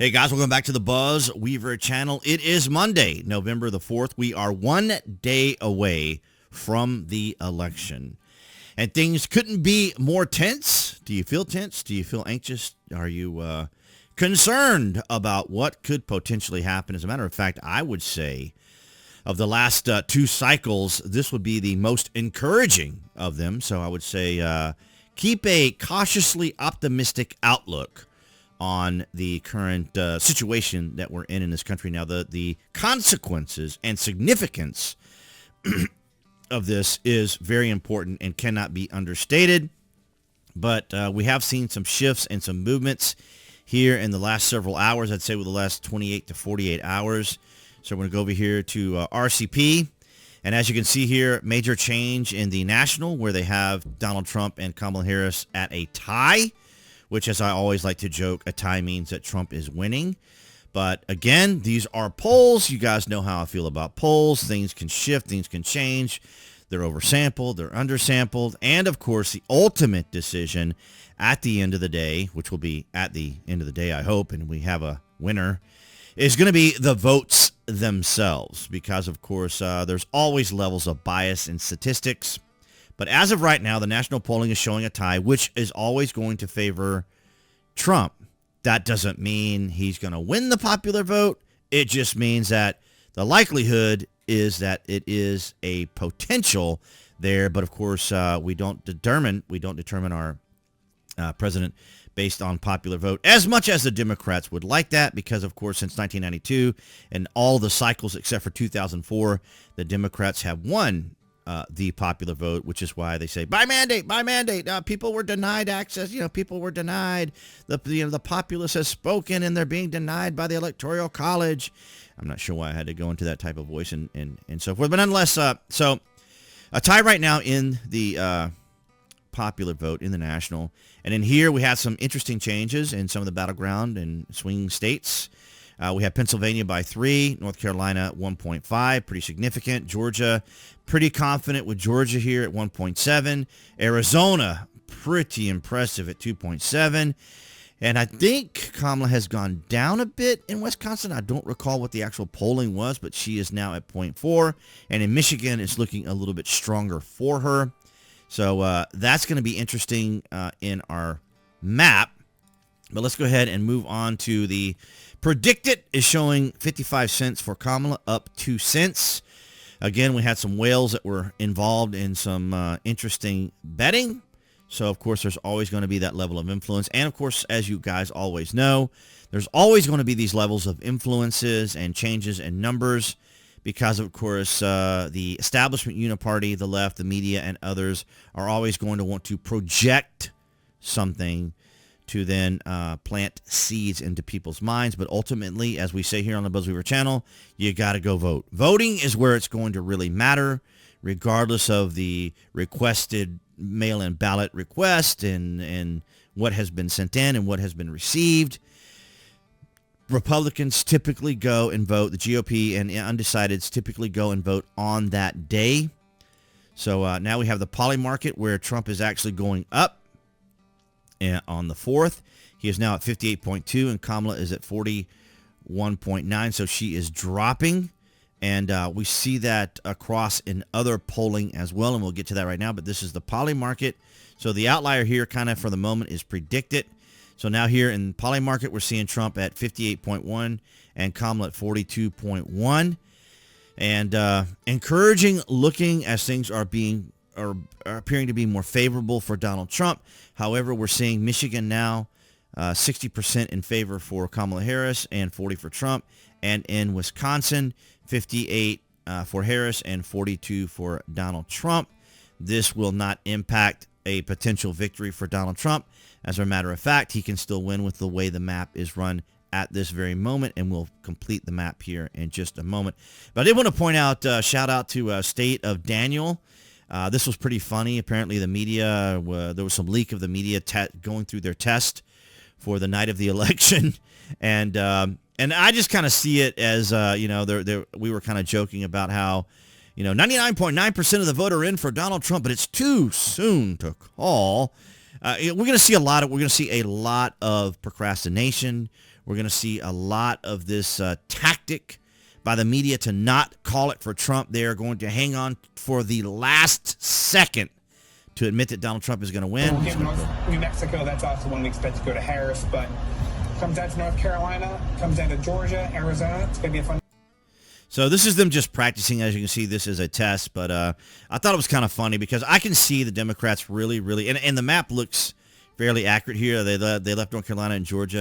Hey guys, welcome back to the BuzWeaver channel. It is Monday, November the 4th. We are 1 day away from the election. And things couldn't be more tense. Do you feel tense? Do you feel anxious? Are you concerned about what could potentially happen? As a matter of fact, I would say of the last two cycles, this would be the most encouraging of them. So I would say keep a cautiously optimistic outlook on the current situation that we're in this country now. The consequences and significance of this is very important and cannot be understated. But we have seen some shifts and some movements here in the last several hours. I'd say with the last 28 to 48 hours. So we're going to go over here to RCP. And as you can see here, major change in the national where they have Donald Trump and Kamala Harris at a tie, which, as I always like to joke, a tie means that Trump is winning. But again, these are polls. You guys know how I feel about polls. Things can shift. Things can change. They're oversampled. They're undersampled. And, of course, the ultimate decision at the end of the day, which will be at the end of the day, I hope, and we have a winner, is going to be the votes themselves. Because, of course, there's always levels of bias in statistics. But as of right now, the national polling is showing a tie, which is always going to favor Trump. That doesn't mean he's going to win the popular vote. It just means that the likelihood is that it is a potential there. But of course, we don't determine our president based on popular vote as much as the Democrats would like that, because of course, since 1992 and all the cycles except for 2004, the Democrats have won the popular vote, which is why they say by mandate. People were denied access. People were denied. The populace has spoken, and they're being denied by the Electoral College. I'm not sure why I had to go into that type of voice and so forth. But nonetheless, so a tie right now in the popular vote in the national. And in here, we have some interesting changes in some of the battleground and swing states. We have Pennsylvania by 3, North Carolina 1.5, pretty significant. Georgia, pretty confident with Georgia here at 1.7. Arizona, pretty impressive at 2.7. And I think Kamala has gone down a bit in Wisconsin. I don't recall what the actual polling was, but she is now at 0.4. And in Michigan, it's looking a little bit stronger for her. So that's going to be interesting in our map. But let's go ahead and move on to the predicted is showing 55 cents for Kamala, up 2 cents. Again, we had some whales that were involved in some interesting betting. So, of course, there's always going to be that level of influence. And, of course, as you guys always know, there's always going to be these levels of influences and changes in numbers because, of course, the Establishment Uni-party, the left, the media, and others are always going to want to project something to then plant seeds into people's minds. But ultimately, as we say here on the BuzWeaver channel, you got to go vote. Voting is where it's going to really matter, regardless of the requested mail-in ballot request and what has been sent in and what has been received. Republicans typically go and vote. The GOP and undecideds typically go and vote on that day. So now we have the poly market where Trump is actually going up. And on the 4th, he is now at 58.2, and Kamala is at 41.9, so she is dropping. And we see that across in other polling as well, and we'll get to that right now. But this is the poly market. So the outlier here kind of for the moment is predicted. So now here in poly market, we're seeing Trump at 58.1 and Kamala at 42.1. And encouraging looking as things are appearing to be more favorable for Donald Trump. However, we're seeing Michigan now 60% in favor for Kamala Harris and 40 for Trump. And in Wisconsin, 58 for Harris and 42 for Donald Trump. This will not impact a potential victory for Donald Trump. As a matter of fact, he can still win with the way the map is run at this very moment, and we'll complete the map here in just a moment. But I did want to point out, shout out to State of Daniel. This was pretty funny. Apparently, the media, there was some leak of the media going through their test for the night of the election, and I just kind of see it as we were kind of joking about how 99.9% of the vote are in for Donald Trump, but it's too soon to call. We're going to see a lot of procrastination. We're going to see a lot of this tactic by the media to not call it for Trump. They are going to hang on for the last second to admit that Donald Trump is going to win. We'll get New Mexico. That's also one we expect to go to Harris, but comes down to North Carolina, comes down to Georgia, Arizona. It's going to be a fun. So this is them just practicing. As you can see, this is a test, but I thought it was kind of funny because I can see the Democrats really, and the map looks fairly accurate here. They left North Carolina and Georgia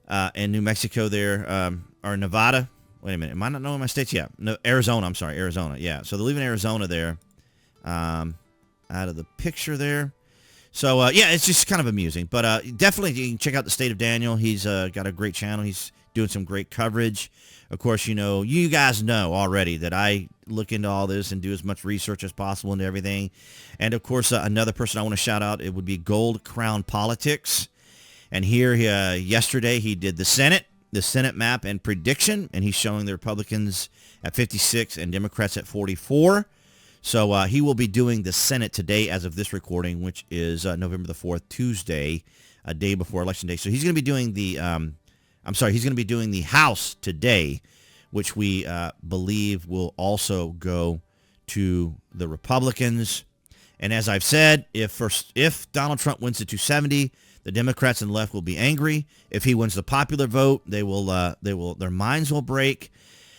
and New Mexico there, or Nevada. Wait a minute. Am I not knowing my states? Yeah. No, Arizona. I'm sorry. Arizona. Yeah. So they're leaving Arizona there out of the picture there. So, yeah, it's just kind of amusing. But definitely you can check out the State of Daniel. He's got a great channel. He's doing some great coverage. Of course, you guys know already that I look into all this and do as much research as possible into everything. And, of course, another person I want to shout out, it would be Gold Crown Politics. And here, yesterday, he did the Senate map and prediction, and he's showing the Republicans at 56 and Democrats at 44. So he will be doing the Senate today as of this recording, which is November the 4th, Tuesday, a day before Election Day. So he's going to be doing he's going to be doing the House today, which we believe will also go to the Republicans. And as I've said, if Donald Trump wins the 270, the Democrats and the left will be angry. If he wins the popular vote, their minds will break.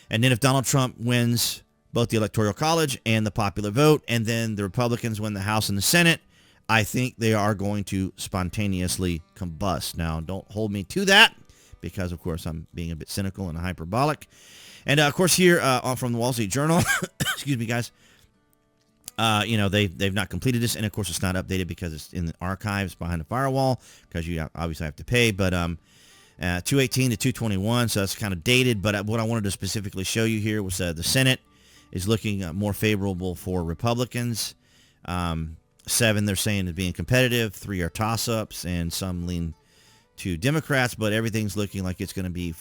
And then if Donald Trump wins both the Electoral College and the popular vote, and then the Republicans win the House and the Senate, I think they are going to spontaneously combust. Now, don't hold me to that because, of course, I'm being a bit cynical and hyperbolic. And, of course, here from the Wall Street Journal, excuse me, guys, they've not completed this, and of course it's not updated because it's in the archives behind the firewall because you obviously have to pay. But 218 to 221, so that's kind of dated. But what I wanted to specifically show you here was the Senate is looking more favorable for Republicans. 7 they're saying is being competitive. 3 are toss-ups, and some lean to Democrats. But everything's looking like it's going to be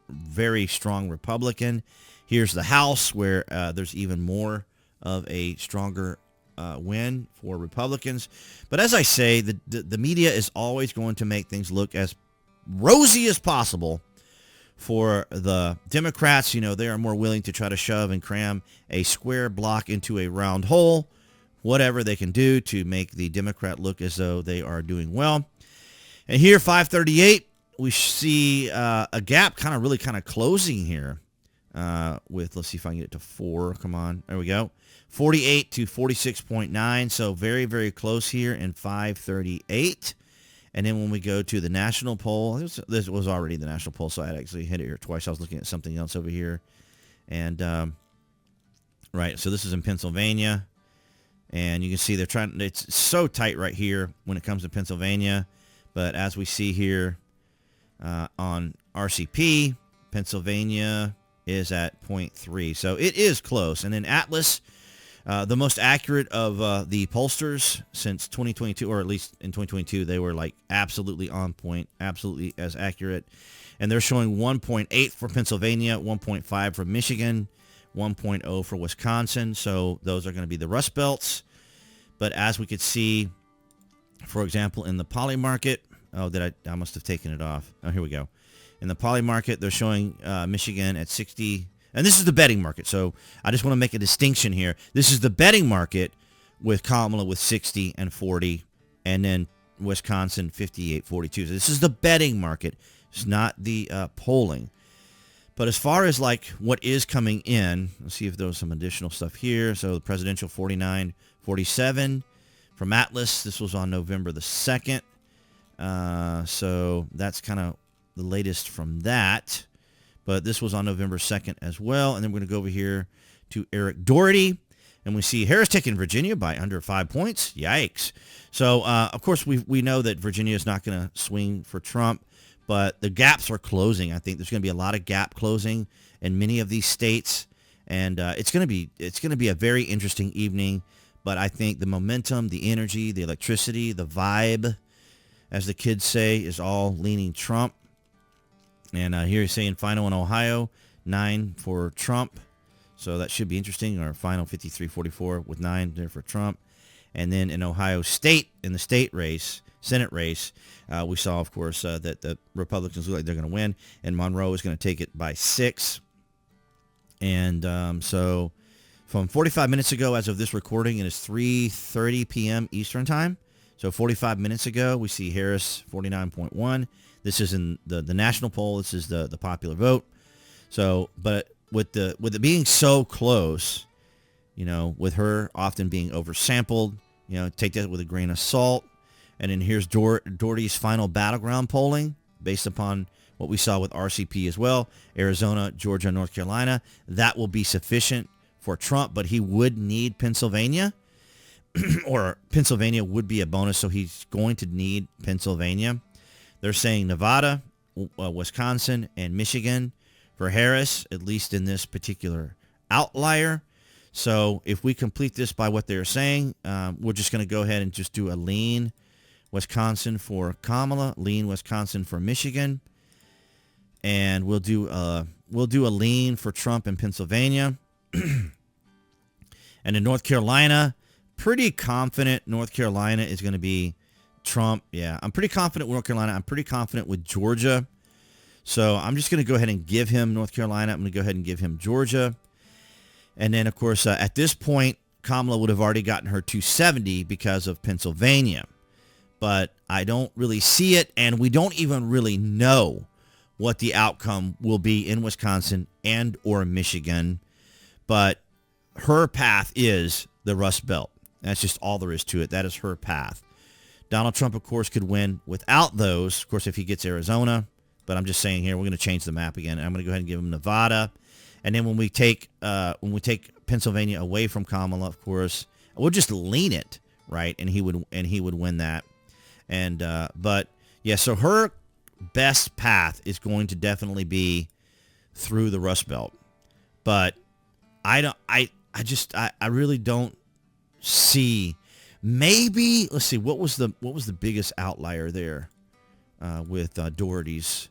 very strong Republican. Here's the House where there's even more of a stronger win for Republicans. But as I say, the media is always going to make things look as rosy as possible for the Democrats. They are more willing to try to shove and cram a square block into a round hole, whatever they can do to make the Democrat look as though they are doing well. And here, 538, we see a gap really closing here with, let's see if I can get it to 4. Come on. There we go. 48 to 46.9, so very, very close here in 538. And then when we go to the national poll, this was already the national poll, so I had actually hit it here twice. I was looking at something else over here. And, right, so this is in Pennsylvania. And you can see it's so tight right here when it comes to Pennsylvania. But as we see here on RCP, Pennsylvania is at 0.3. So it is close. And then Atlas, the most accurate of the pollsters since 2022, or at least in 2022, they were absolutely on point, absolutely as accurate. And they're showing 1.8 for Pennsylvania, 1.5 for Michigan, 1.0 for Wisconsin. So those are going to be the Rust Belts. But as we could see, for example, in the poly market, I must have taken it off. Oh, here we go. In the poly market, they're showing Michigan at 60. And this is the betting market, so I just want to make a distinction here. This is the betting market with Kamala with 60 and 40, and then Wisconsin 58-42. So this is the betting market. It's not the polling. But as far as what is coming in, let's see if there's some additional stuff here. So the presidential 49-47 from Atlas. This was on November the 2nd. So that's kind of the latest from that. But this was on November 2nd as well. And then we're going to go over here to Eric Doherty. And we see Harris taking Virginia by under 5 points. Yikes. So, of course, we know that Virginia is not going to swing for Trump. But the gaps are closing. I think there's going to be a lot of gap closing in many of these states. And it's going to be a very interesting evening. But I think the momentum, the energy, the electricity, the vibe, as the kids say, is all leaning Trump. And here he's saying final in Ohio, 9 for Trump. So that should be interesting. Or final 53-44 with 9 there for Trump. And then in Ohio State, in the state race, Senate race. We saw, of course, that the Republicans look like they're going to win, and Monroe is going to take it by 6. And so from 45 minutes ago, as of this recording, it is 3:30 p.m. Eastern time. So 45 minutes ago, we see Harris 49.1. This is in the national poll. This is the popular vote. So, but with it being so close, with her often being oversampled, take that with a grain of salt. And then here's Doherty's final battleground polling based upon what we saw with RCP as well. Arizona, Georgia, North Carolina. That will be sufficient for Trump, but he would need Pennsylvania, or Pennsylvania would be a bonus, so he's going to need Pennsylvania. They're saying Nevada, Wisconsin, and Michigan for Harris, at least in this particular outlier. So if we complete this by what they're saying, we're just going to go ahead and just do a lean Wisconsin for Kamala, lean Wisconsin for Michigan, and we'll do a lean for Trump in Pennsylvania. And in North Carolina, pretty confident North Carolina is going to be Trump. Yeah, I'm pretty confident with North Carolina. I'm pretty confident with Georgia. So I'm just going to go ahead and give him North Carolina. I'm going to go ahead and give him Georgia. And then, of course, at this point, Kamala would have already gotten her 270 because of Pennsylvania. But I don't really see it, and we don't even really know what the outcome will be in Wisconsin and or Michigan. But her path is the Rust Belt. That's just all there is to it. That is her path. Donald Trump, of course, could win without those, of course, if he gets Arizona. But I'm just saying here, we're going to change the map again. I'm going to go ahead and give him Nevada. And then when we take Pennsylvania away from Kamala, of course, we'll just lean it, right? And he would win that. And but yeah, so her best path is going to definitely be through the Rust Belt. But I really don't see. Maybe let's see, what was the biggest outlier there with Doherty's?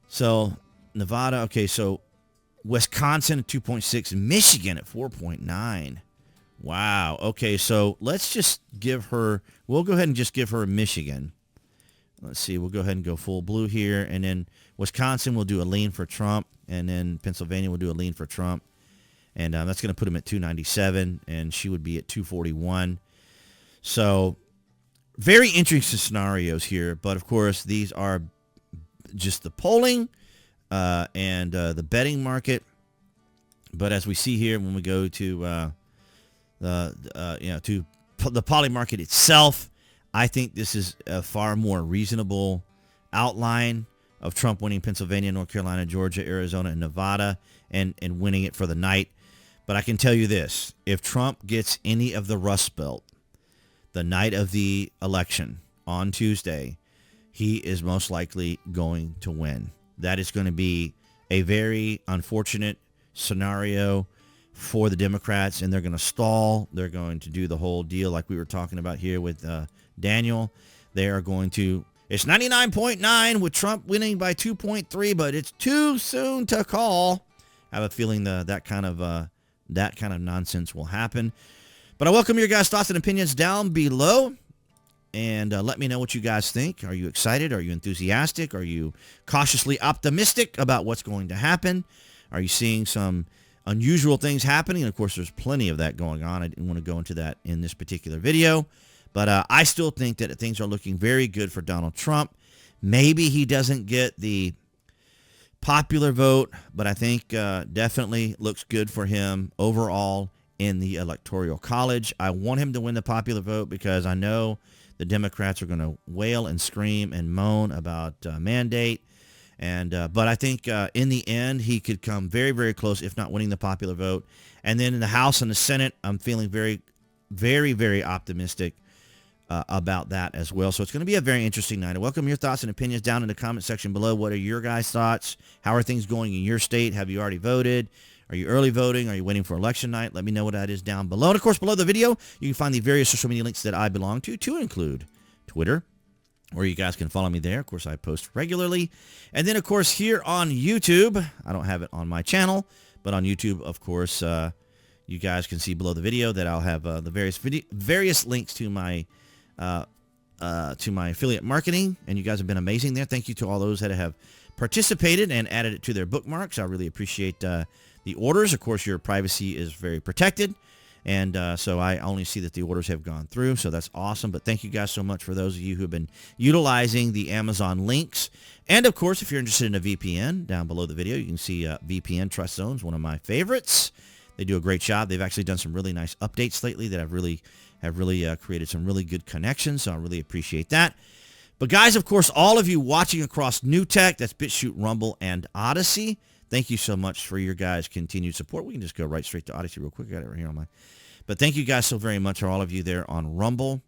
So Nevada, okay, so Wisconsin at 2.6, Michigan at 4.9. Wow. Okay, so let's just give her, we'll go ahead and just give her Michigan. Let's see, we'll go ahead and go full blue here, and then Wisconsin will do a lean for Trump, and then Pennsylvania will do a lean for Trump, and that's going to put him at 297, and she would be at 241. So very interesting scenarios here, but of course these are just the polling and the betting market. But as we see here, when we go to to the poly market itself, I think this is a far more reasonable outline of Trump winning Pennsylvania, North Carolina, Georgia, Arizona, and Nevada, and winning it for the night. But I can tell you this, if Trump gets any of the Rust Belt the night of the election on Tuesday, he is most likely going to win. That is going to be a very unfortunate scenario for the Democrats, and they're going to stall. They're going to do the whole deal like we were talking about here with Daniel. They are going to, it's 99.9 with Trump winning by 2.3, but it's too soon to call. I have a feeling that kind of nonsense will happen. But I welcome your guys' thoughts and opinions down below. And let me know what you guys think. Are you excited? Are you enthusiastic? Are you cautiously optimistic about what's going to happen? Are you seeing some unusual things happening? And of course, there's plenty of that going on. I didn't want to go into that in this particular video. But I still think that things are looking very good for Donald Trump. Maybe he doesn't get the popular vote, but I think definitely looks good for him overall in the Electoral College. I want him to win the popular vote because I know the Democrats are going to wail and scream and moan about mandate. And but I think in the end, he could come very, very close, if not winning the popular vote. And then in the House and the Senate, I'm feeling very, very, very optimistic about that as well. So it's going to be a very interesting night. I welcome your thoughts and opinions down in the comment section below. What are your guys' thoughts? How are things going in your state? Have you already voted? Are you early voting? Are you waiting for election night? Let me know what that is down below. And of course, below the video, you can find the various social media links that I belong to include Twitter, where you guys can follow me there. Of course, I post regularly. And then, of course, here on YouTube, I don't have it on my channel, but on YouTube, of course, you guys can see below the video that I'll have the various links to my to my affiliate marketing, and you guys have been amazing there. Thank you to all those that have participated and added it to their bookmarks. I really appreciate the orders. Of course, your privacy is very protected, and so I only see that the orders have gone through, so that's awesome. But thank you guys so much for those of you who have been utilizing the Amazon links. And, of course, if you're interested in a VPN, down below the video, you can see VPN Trust Zones, one of my favorites. They do a great job. They've actually done some really nice updates lately that have really created some really good connections, so I really appreciate that. But, guys, of course, all of you watching across New Tech, that's BitChute, Rumble, and Odyssey, thank you so much for your guys' continued support. We can just go right straight to Odyssey real quick. I got it right here on my... But thank you guys so very much, for all of you there on Rumble.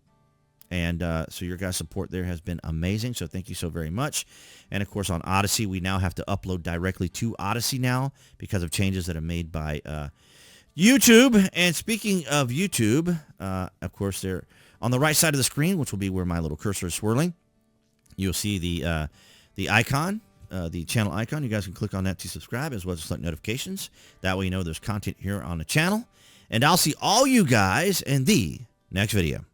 And so your guys' support there has been amazing, so thank you so very much. And, of course, on Odyssey, we now have to upload directly to Odyssey now because of changes that are made by YouTube. And speaking of YouTube, of course, there on the right side of the screen, which will be where my little cursor is swirling, you'll see the icon, the channel icon. You guys can click on that to subscribe as well as select notifications. That way you know there's content here on the channel. And I'll see all you guys in the next video.